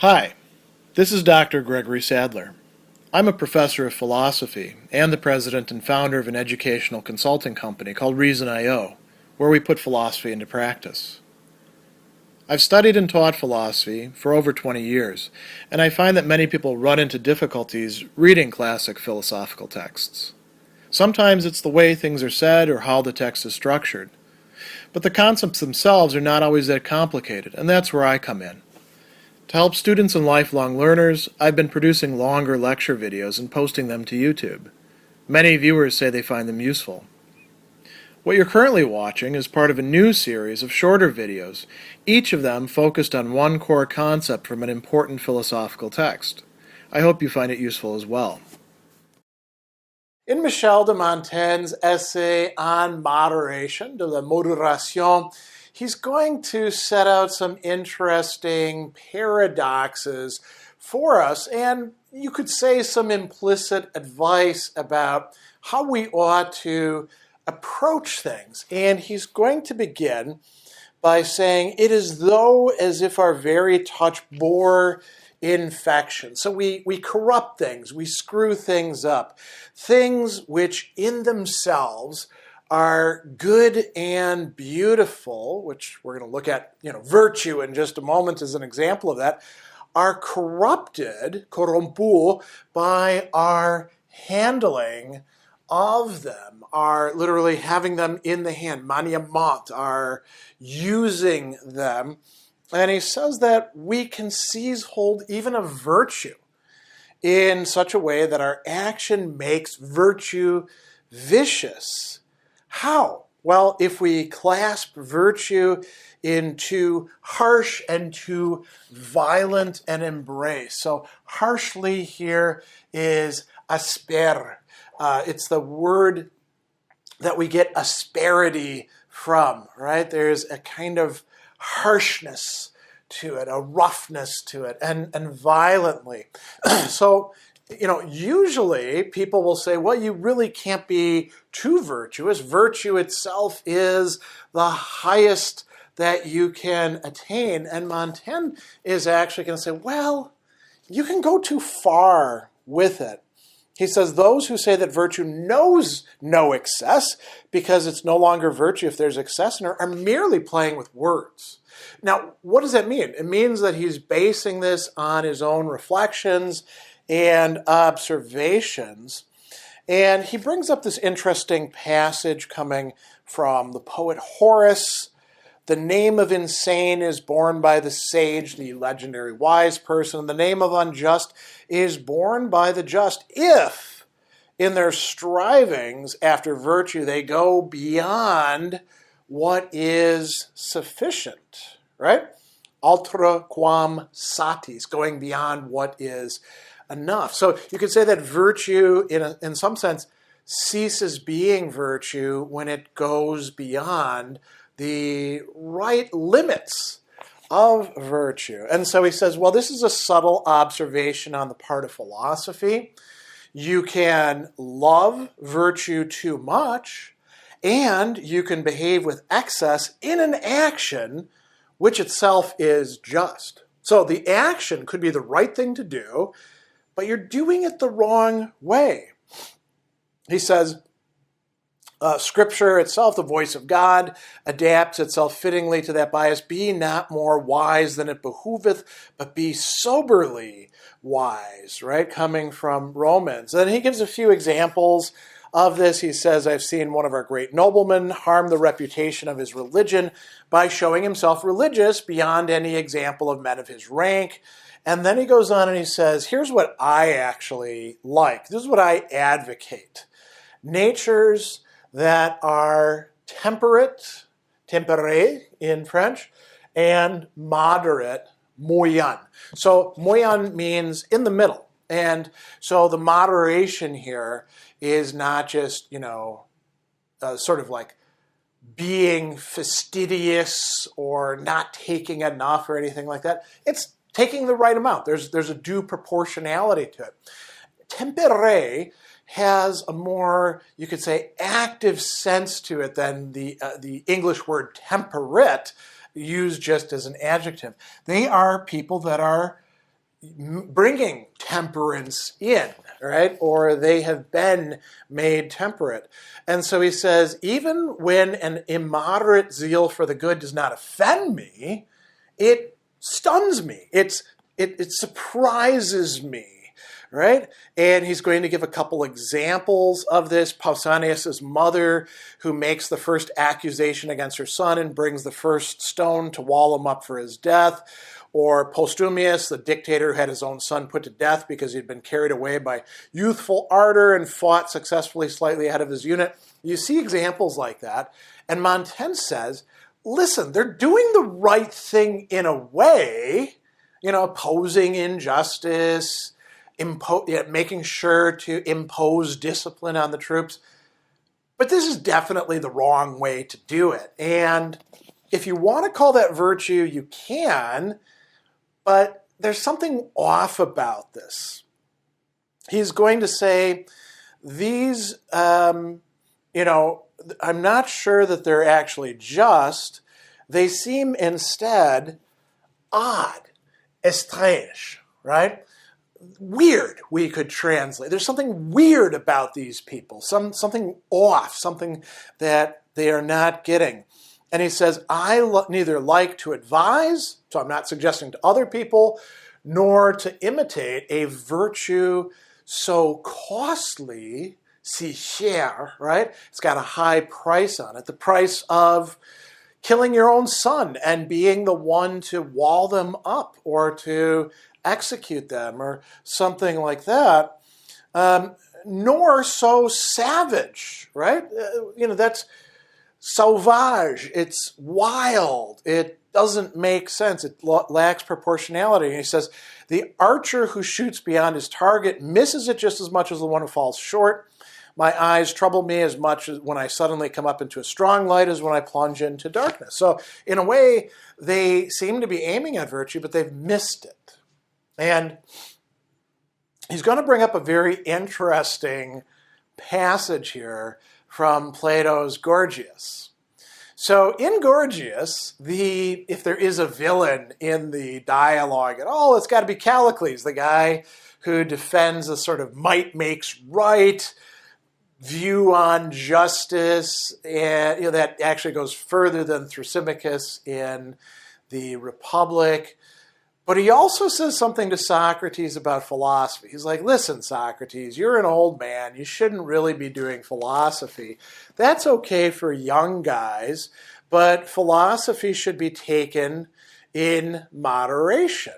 Hi, this is Dr. Gregory Sadler. I'm a professor of philosophy and the president and founder of an educational consulting company called Reason.io, where we put philosophy into practice. I've studied and taught philosophy for over 20 years, and I find that many people run into difficulties reading classic philosophical texts. Sometimes it's the way things are said or how the text is structured. But the concepts themselves are not always that complicated, and that's where I come in. To help students and lifelong learners, I've been producing longer lecture videos and posting them to YouTube. Many viewers say they find them useful. What you're currently watching is part of a new series of shorter videos, each of them focused on one core concept from an important philosophical text. I hope you find it useful as well. In Michel de Montaigne's essay on moderation, de la modération, he's going to set out some interesting paradoxes for us, and you could say some implicit advice about how we ought to approach things. And he's going to begin by saying, it is though as if our very touch bore infection. So we corrupt things, we screw things up, things which in themselves are good and beautiful, which we're going to look at, virtue in just a moment as an example of that, are corrupted, corrompu, by our handling of them, are literally having them in the hand, maniement, are using them. And he says that we can seize hold even of virtue in such a way that our action makes virtue vicious. How? Well, if we clasp virtue in too harsh and too violent an embrace. So harshly here is asper. It's the word that we get asperity from, right? There's a kind of harshness to it, a roughness to it, and violently. So, usually people will say, well, you really can't be too virtuous. Virtue itself is the highest that you can attain. And Montaigne is actually going to say, well, you can go too far with it. He says those who say that virtue knows no excess because it's no longer virtue if there's excess in her are merely playing with words. Now, what does that mean? It means that he's basing this on his own reflections and observations. And he brings up this interesting passage coming from the poet Horace. The name of insane is borne by the sage, the legendary wise person. The name of unjust is borne by the just if, in their strivings after virtue, they go beyond what is sufficient, right? Ultra quam satis, going beyond what is enough. So you could say that virtue, in some sense, ceases being virtue when it goes beyond the right limits of virtue. And so he says, well, this is a subtle observation on the part of philosophy. You can love virtue too much, and you can behave with excess in an action which itself is just. So the action could be the right thing to do, but you're doing it the wrong way. He says, Scripture itself, the voice of God, adapts itself fittingly to that bias. Be not more wise than it behooveth, but be soberly wise, right? Coming from Romans. And he gives a few examples of this. He says, I've seen one of our great noblemen harm the reputation of his religion by showing himself religious beyond any example of men of his rank. And then he goes on and he says, here's what I actually like. This is what I advocate. Natures that are temperate, temperate in French, and moderate, moyen. So moyen means in the middle. And so the moderation here is not just, sort of like being fastidious or not taking enough or anything like that. It's taking the right amount. There's a due proportionality to it. Temperate has a more, you could say, active sense to it than the English word temperate, used just as an adjective. They are people that are bringing temperance in, right? Or they have been made temperate. And so he says, even when an immoderate zeal for the good does not offend me, it stuns me. It surprises me. Right? And he's going to give a couple examples of this. Pausanias' mother, who makes the first accusation against her son and brings the first stone to wall him up for his death. Or Postumius, the dictator who had his own son put to death because he'd been carried away by youthful ardor and fought successfully slightly ahead of his unit. You see examples like that. And Montaigne says, listen, they're doing the right thing in a way, opposing injustice, making sure to impose discipline on the troops. But this is definitely the wrong way to do it. And if you want to call that virtue, you can, but there's something off about this. He's going to say, these, I'm not sure that they're actually just. They seem instead odd, étrange, right? Weird, we could translate. There's something weird about these people, something off, something that they are not getting. And he says, I neither like to advise, so I'm not suggesting to other people, nor to imitate a virtue so costly, si cher, right? It's got a high price on it, the price of killing your own son and being the one to wall them up or to execute them or something like that, nor so savage, right? That's sauvage. It's wild. It doesn't make sense. It lacks proportionality. And he says, the archer who shoots beyond his target misses it just as much as the one who falls short. My eyes trouble me as much as when I suddenly come up into a strong light as when I plunge into darkness. So in a way, they seem to be aiming at virtue, but they've missed it. And he's going to bring up a very interesting passage here from Plato's Gorgias. So in Gorgias, if there is a villain in the dialogue at all, it's got to be Callicles, the guy who defends a sort of might makes right view on justice, and that actually goes further than Thrasymachus in the Republic. But he also says something to Socrates about philosophy. He's like, listen, Socrates, you're an old man. You shouldn't really be doing philosophy. That's okay for young guys, but philosophy should be taken in moderation,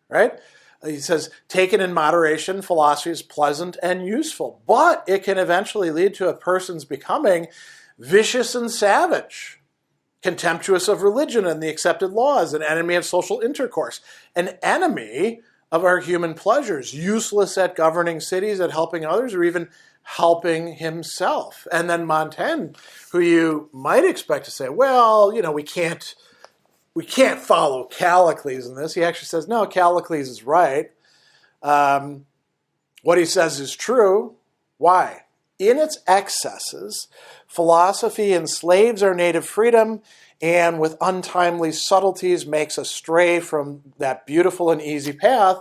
right? He says, taken in moderation, philosophy is pleasant and useful, but it can eventually lead to a person's becoming vicious and savage, contemptuous of religion and the accepted laws, an enemy of social intercourse, an enemy of our human pleasures, useless at governing cities, at helping others, or even helping himself. And then Montaigne, who you might expect to say, well, we can't follow Callicles in this. He actually says, no, Callicles is right. What he says is true. Why? In its excesses, philosophy enslaves our native freedom and with untimely subtleties makes us stray from that beautiful and easy path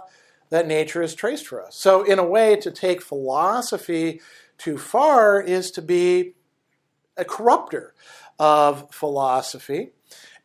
that nature has traced for us. So in a way, to take philosophy too far is to be a corrupter of philosophy.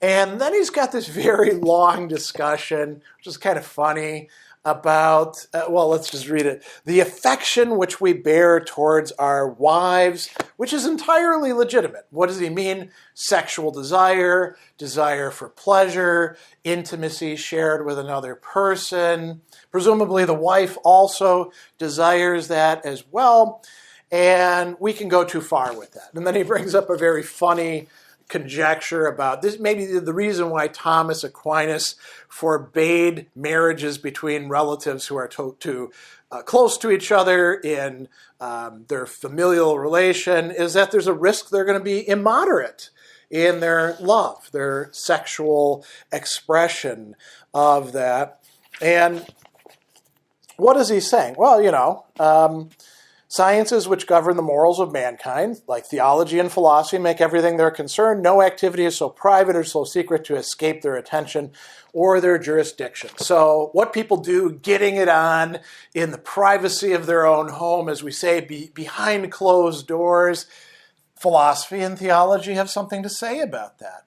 And then he's got this very long discussion, which is kind of funny, about, let's just read it. The affection which we bear towards our wives, which is entirely legitimate. What does he mean? Sexual desire, desire for pleasure, intimacy shared with another person. Presumably the wife also desires that as well. And we can go too far with that. And then he brings up a very funny conjecture about this. Maybe the reason why Thomas Aquinas forbade marriages between relatives who are too close to each other in their familial relation is that there's a risk they're going to be immoderate in their love, their sexual expression of that. And what is he saying? Well, Sciences which govern the morals of mankind, like theology and philosophy, make everything they're concerned. No activity is so private or so secret to escape their attention or their jurisdiction. So what people do, getting it on in the privacy of their own home, as we say, behind closed doors, philosophy and theology have something to say about that.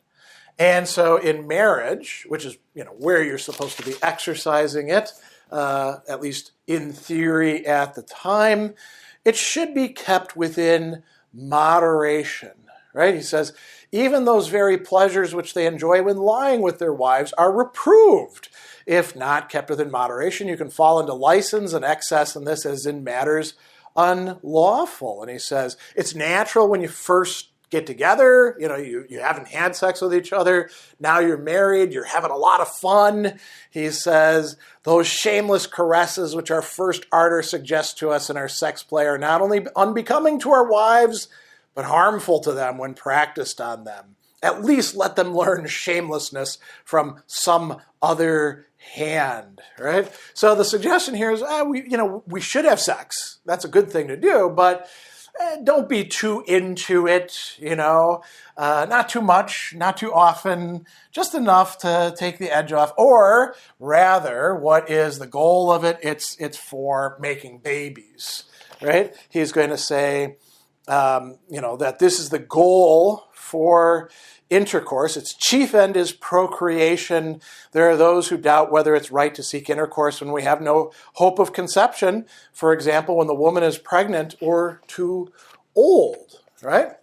And so in marriage, which is where you're supposed to be exercising it, at least in theory at the time, it should be kept within moderation, right? He says, even those very pleasures which they enjoy when lying with their wives are reproved. If not kept within moderation, you can fall into license and excess in this as in matters unlawful. And he says, it's natural when you first get together, you haven't had sex with each other, now you're married, you're having a lot of fun. He says, those shameless caresses which our first ardor suggests to us in our sex play are not only unbecoming to our wives, but harmful to them when practiced on them. At least let them learn shamelessness from some other hand, right? So the suggestion here is, we should have sex. That's a good thing to do, but don't be too into it, not too much, not too often, just enough to take the edge off. Or rather, what is the goal of it? It's for making babies, right? He's going to say, that this is the goal for intercourse. Its chief end is procreation. There are those who doubt whether it's right to seek intercourse when we have no hope of conception. For example, when the woman is pregnant or too old, right?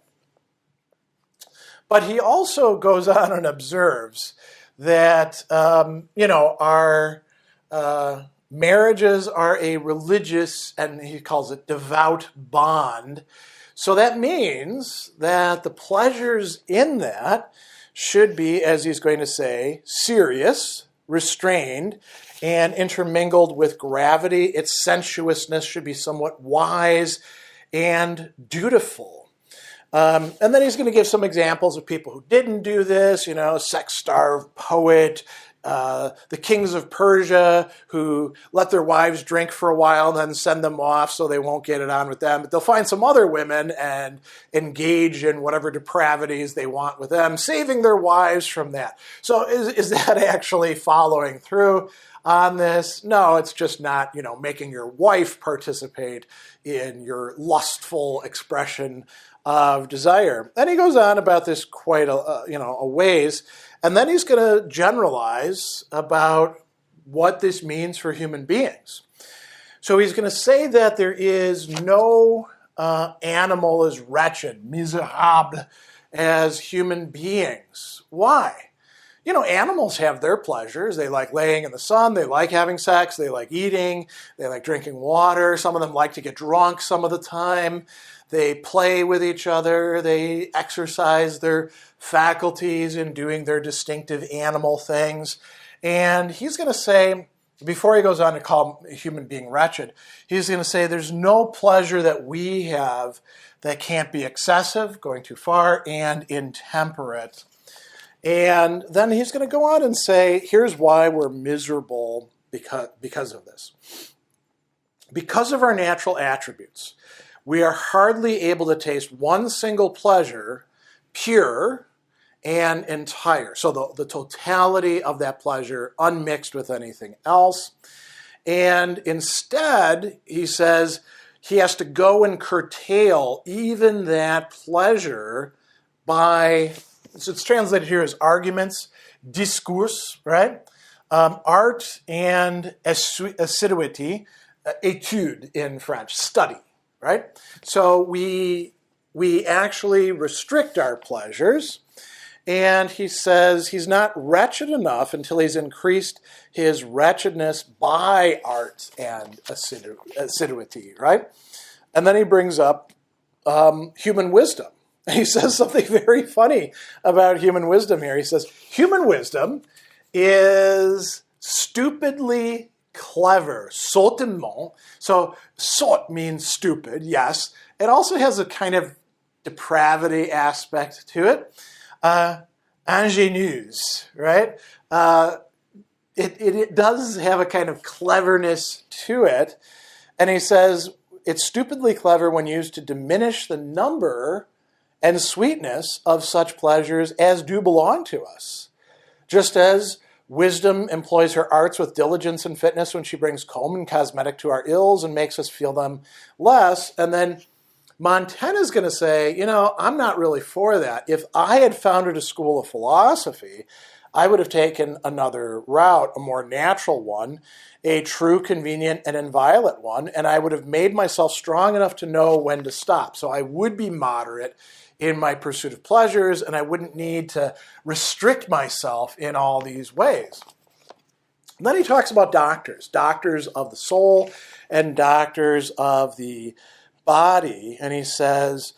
But he also goes on and observes that, our marriages are a religious, and he calls it devout bond. So that means that the pleasures in that should be, as he's going to say, serious, restrained, and intermingled with gravity. Its sensuousness should be somewhat wise and dutiful. And then he's going to give some examples of people who didn't do this, sex-starved poet, the kings of Persia who let their wives drink for a while and then send them off so they won't get it on with them. But they'll find some other women and engage in whatever depravities they want with them, saving their wives from that. So is that actually following through on this? No, it's just not, making your wife participate in your lustful expression of desire. And he goes on about this quite a ways. And then he's going to generalize about what this means for human beings. So he's going to say that there is no animal as wretched, misérable, as human beings. Why? Animals have their pleasures. They like laying in the sun. They like having sex. They like eating. They like drinking water. Some of them like to get drunk some of the time. They play with each other. They exercise their faculties in doing their distinctive animal things. And he's going to say, before he goes on to call a human being wretched, he's going to say there's no pleasure that we have that can't be excessive, going too far, and intemperate. And then he's going to go on and say, here's why we're miserable because of this. Because of our natural attributes, we are hardly able to taste one single pleasure, pure and entire. So the totality of that pleasure, unmixed with anything else. And instead, he says, he has to go and curtail even that pleasure by, so it's translated here as arguments, discourse, right? Art and assiduity, étude in French, study, right? So we actually restrict our pleasures. And he says he's not wretched enough until he's increased his wretchedness by art and assiduity, right? And then he brings up human wisdom. He says something very funny about human wisdom here. He says, human wisdom is stupidly clever, sottement. So sot means stupid, yes. It also has a kind of depravity aspect to it. Ingénieuse, right? It does have a kind of cleverness to it. And he says it's stupidly clever when used to diminish the number and sweetness of such pleasures as do belong to us. Just as wisdom employs her arts with diligence and fitness when she brings comb and cosmetic to our ills and makes us feel them less. And then Montaigne is going to say, I'm not really for that. If I had founded a school of philosophy, I would have taken another route, a more natural one, a true, convenient, and inviolate one, and I would have made myself strong enough to know when to stop. So I would be moderate in my pursuit of pleasures, and I wouldn't need to restrict myself in all these ways. And then he talks about doctors of the soul and doctors of the body, and he says,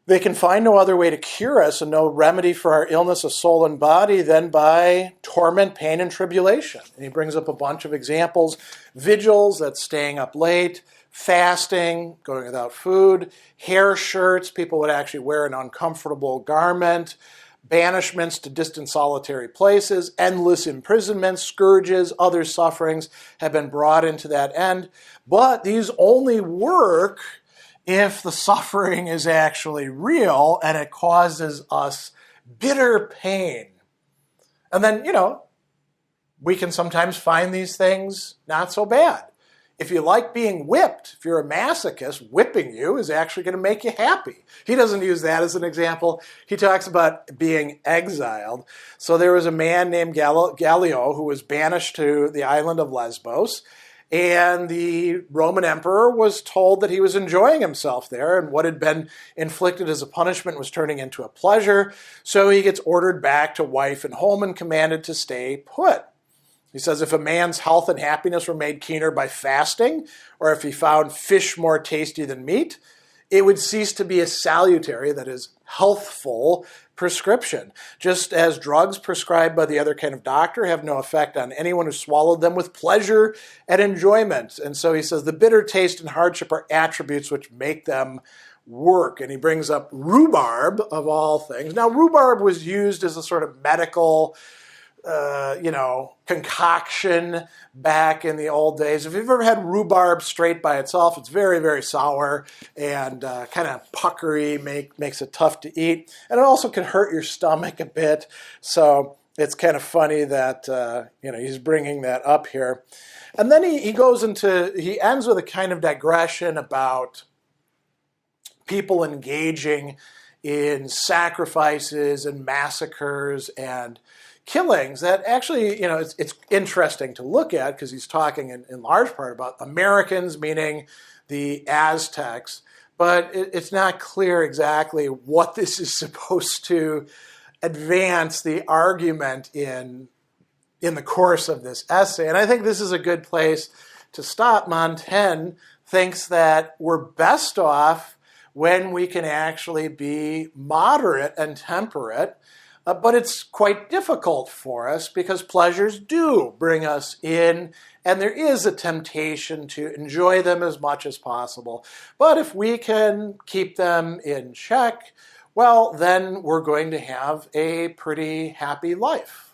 they can find no other way to cure us and no remedy for our illness of soul and body than by torment, pain, and tribulation. And he brings up a bunch of examples. Vigils, that's staying up late, fasting, going without food, hair shirts, people would actually wear an uncomfortable garment, banishments to distant solitary places, endless imprisonments, scourges, other sufferings have been brought into that end. But these only work if the suffering is actually real and it causes us bitter pain. And then, we can sometimes find these things not so bad. If you like being whipped, if you're a masochist, whipping you is actually going to make you happy. He doesn't use that as an example. He talks about being exiled. So there was a man named Gallio who was banished to the island of Lesbos. And the Roman emperor was told that he was enjoying himself there, and what had been inflicted as a punishment was turning into a pleasure. So he gets ordered back to wife and home and commanded to stay put. He says if a man's health and happiness were made keener by fasting, or if he found fish more tasty than meat, it would cease to be a salutary, that is, healthful prescription. Just as drugs prescribed by the other kind of doctor have no effect on anyone who swallowed them with pleasure and enjoyment. And so he says the bitter taste and hardship are attributes which make them work. And he brings up rhubarb, of all things. Now, rhubarb was used as a sort of medical concoction back in the old days. If you've ever had rhubarb straight by itself, it's very, very sour and kind of puckery, makes it tough to eat. And it also can hurt your stomach a bit. So it's kind of funny that, he's bringing that up here. And then he ends with a kind of digression about people engaging in sacrifices and massacres and killings that actually, it's interesting to look at because he's talking in large part about Americans, meaning the Aztecs, but it's not clear exactly what this is supposed to advance the argument in the course of this essay. And I think this is a good place to stop. Montaigne thinks that we're best off when we can actually be moderate and temperate. But it's quite difficult for us because pleasures do bring us in, and there is a temptation to enjoy them as much as possible. But if we can keep them in check, well, then we're going to have a pretty happy life.